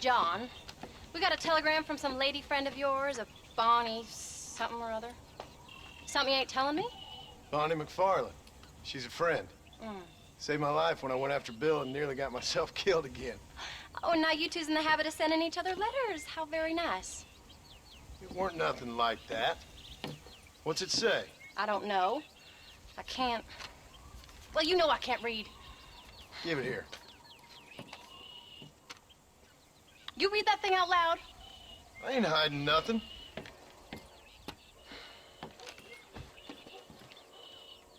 John. We got a telegram from some lady friend of yours, a Bonnie something or other. Something you ain't telling me? Bonnie MacFarlane. She's a friend. Saved my life when I went after Bill and nearly got myself killed again. Oh, and now you two's in the habit of sending each other letters. How very nice. It weren't nothing like that. What's it say? I don't know. I can't... Well, you know I can't read. Give it here. You read that thing out loud? I ain't hiding nothing.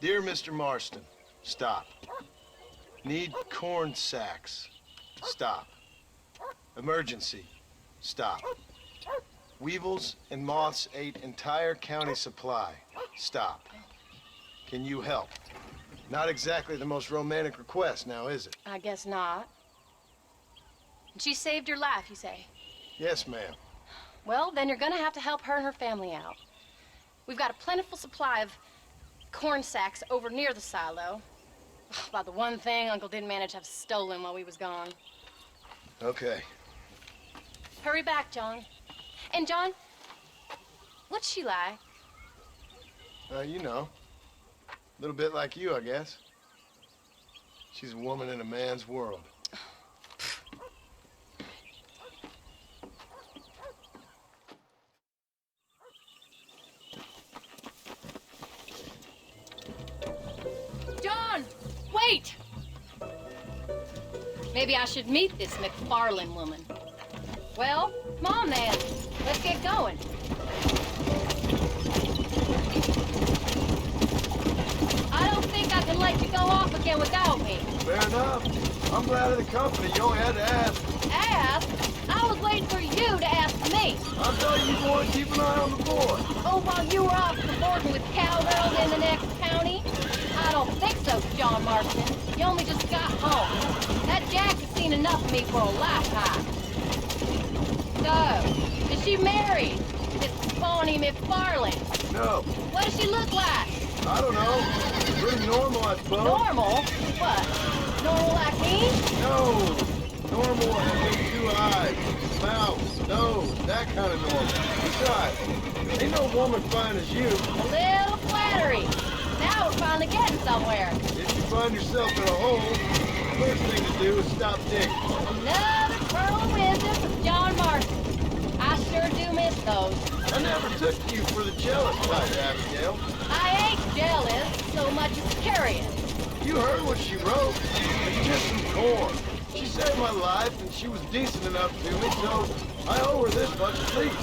Dear Mr. Marston, stop. Need corn sacks. Stop. Emergency. Stop. Weevils and moths ate entire county supply. Stop. Can you help? Not exactly the most romantic request, now is it? I guess not. She saved your life, you say? Yes, ma'am. Well, then you're gonna have to help her and her family out. We've got a plentiful supply of corn sacks over near the silo. About the one thing Uncle didn't manage to have stolen while we was gone. Okay. Hurry back, John. And John, what's she like? You know. A little bit like you, I guess. She's a woman in a man's world. John, wait! Maybe I should meet this MacFarlane woman. Well, come on then. Let's get going. I don't think I can let you go off again without me. Fair enough. I'm glad of the company. You only had to ask. Ask? I was waiting for you to ask me. I thought you wanted to keep an eye on the boy. Oh, while you were off cavorting with cowgirls in the next county? I don't think so, John Marston. You only just got home. That Jack has seen enough of me for a lifetime. So, is she married? This Bonnie MacFarlane? No. What does she look like? I don't know. Pretty normal, I suppose. Normal? What? Normal like me? No. Normal having 2 eyes, mouth, nose, that kind of normal. Besides, ain't no woman fine as you. A little flattery. Now we're finally getting somewhere. If you find yourself in a hole, the first thing to do is stop digging. Another pearl of wisdom from John Marston. I sure do miss those. I never took you for the jealous type, Abigail. I ain't jealous so much as curious. You heard what she wrote. It's just some corn. She saved my life, and she was decent enough to me, so I owe her this much at least.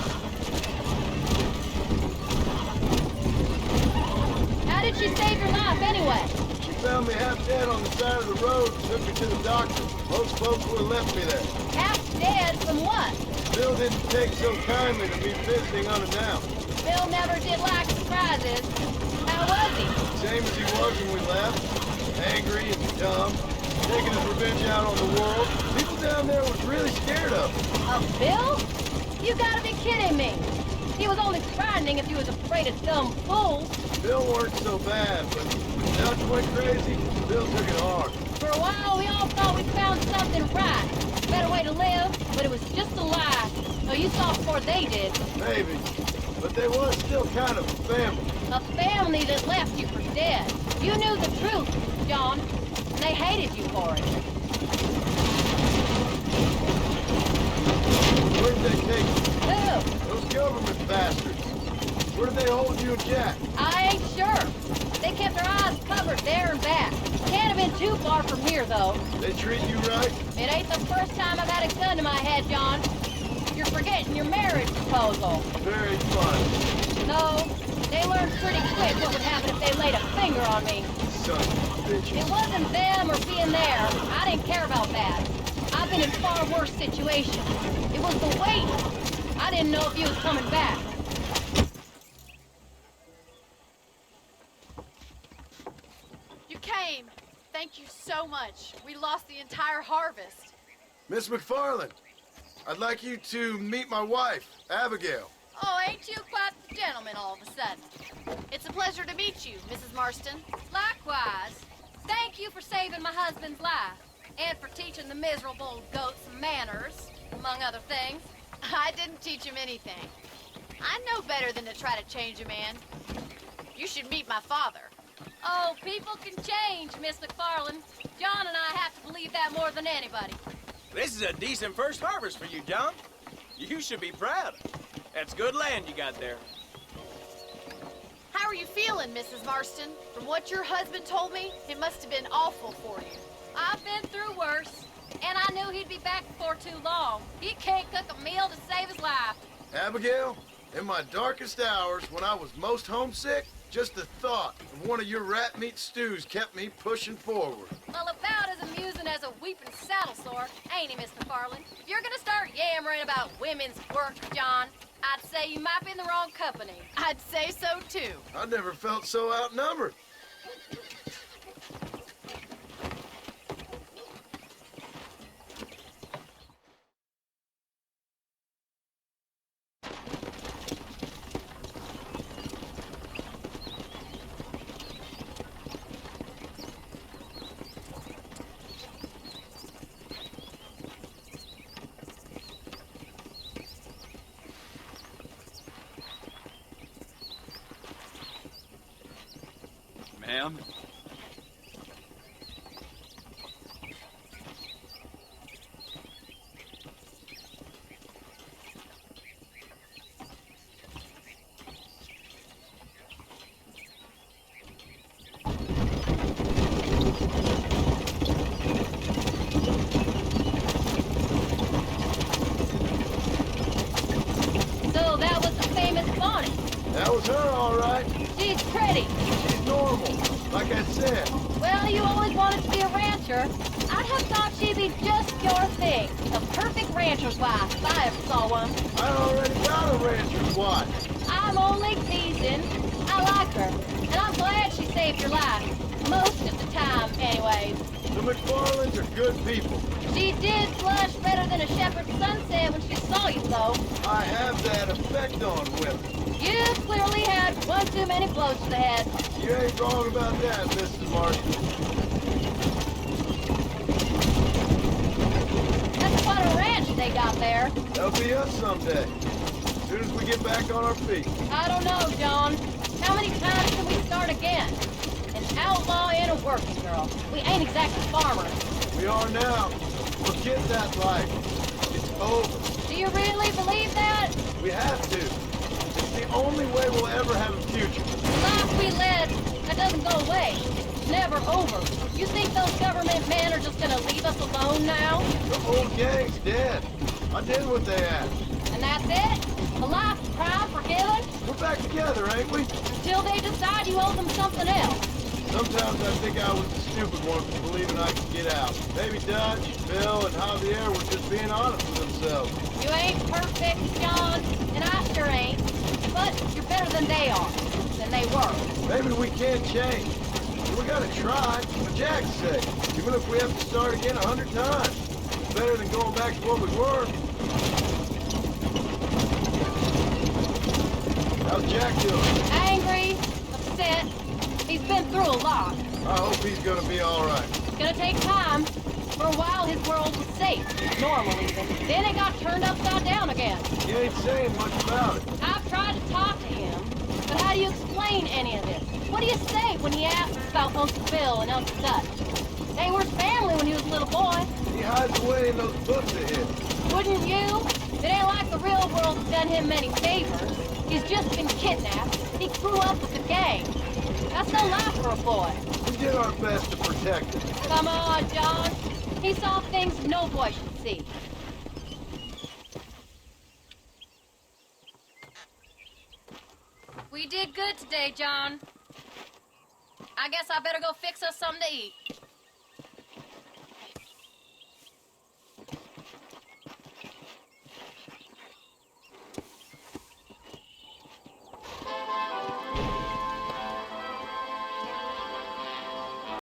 How did she save your life anyway? She found me half dead on the side of the road and took me to the doctor. Most folks would have left me there. Half dead from what? Bill didn't take so kindly to me visiting unannounced. Bill never did like surprises. How was he? Same as he was when we left. Angry and dumb. Taking his revenge out on the world. People down there was really scared of him. Of Bill? You gotta be kidding me. He was only frightening if you was afraid of dumb fools. Bill weren't so bad, but now she went crazy. Bill took it hard. For a while, we all thought we found something right. Better way to live, but it was just a lie. So you saw before they did. Maybe. But they was still kind of a family. A family that left you for dead. You knew the truth, John. They hated you for it. Where did they take you? Who? Those government bastards. Where did they hold you and Jack? I ain't sure. They kept their eyes covered there and back. Can't have been too far from here, though. They treat you right? It ain't the first time I've had a gun to my head, John. You're forgetting your marriage proposal. Very fun. No, they learned pretty quick what would happen if they laid a finger on me. Son of a bitch. It wasn't them or being there. I didn't care about that. I've been in far worse situations. It was the wait. I didn't know if you was coming back. You came. Thank you so much. We lost the entire harvest. Miss MacFarlane, I'd like you to meet my wife, Abigail. Oh, ain't you quite the gentleman all of a sudden? It's a pleasure to meet you, Mrs. Marston. Likewise. Thank you for saving my husband's life. And for teaching the miserable goat some manners. among other things. I didn't teach him anything. I know better than to try to change a man. You should meet my father. Oh, people can change, Miss MacFarlane. John and I have to believe that more than anybody. This is a decent first harvest for you, John. You should be proud. That's good land you got there. How are you feeling, Mrs. Marston? From what your husband told me, it must have been awful for you. I've been through worse, and I knew he'd be back before too long. He can't cook a meal to save his life. Abigail, in my darkest hours, when I was most homesick, just the thought of one of your rat meat stews kept me pushing forward. Well, about as amusing as a weeping saddle sore, ain't he, Miss MacFarlane? If you're gonna start yammering about women's work, John, I'd say you might be in the wrong company. I'd say so, too. I never felt so outnumbered. Ma'am? So that was the famous Bonnie. That was her, all right. She's pretty. She's normal, like I said. Well, you always wanted to be a rancher. I'd have thought she'd be just your thing. A perfect rancher's wife, if I ever saw one. I already got a rancher's wife. I'm only teasing. I like her, and I'm glad she saved your life. Most of the time, anyways. The MacFarlanes are good people. She did blush better than a shepherd's sunset when she saw you, though. I have that effect on women. You clearly had one too many blows to the head. You ain't wrong about that, Mrs. Marston. That's quite a ranch they got there. That'll be us someday. As soon as we get back on our feet. I don't know, John. How many times can we start again? An outlaw and a working girl. We ain't exactly farmers. We are now. Forget that life. It's over. Do you really believe that? We have to. It's the only way we'll ever have a future. The life we led, that doesn't go away. It's never over. You think those government men are just gonna leave us alone now? The whole gang's dead. I did what they asked. And that's it? A life of crime forgiven? We're back together, ain't we? Until they decide you owe them something else. Sometimes I think I was the stupid one for believing I could get out. Maybe Dutch, Bill, and Javier were just being honest with themselves. You ain't perfect, John, and I sure ain't. But you're better than they are, than they were. Maybe we can change. But we gotta try, for Jack's sake. Even if we have to start again 100 times. It's better than going back to what we were. How's Jack doing? Angry, upset. He's been through a lot. I hope he's gonna be all right. It's gonna take time. For a while, his world was safe, normal even. Then it got turned upside down again. You ain't saying much about it. I've tried to talk to him, but how do you explain any of this? What do you say when he asks about Uncle Bill and Uncle Dutch? They were family when he was a little boy. He hides away in those books of his. Wouldn't you? It ain't like the real world's done him many favors. He's just been kidnapped. He grew up with the gang. That's no life for a boy. We did our best to protect him. Come on, John. He saw things no boy should see. We did good today, John. I guess I better go fix us something to eat.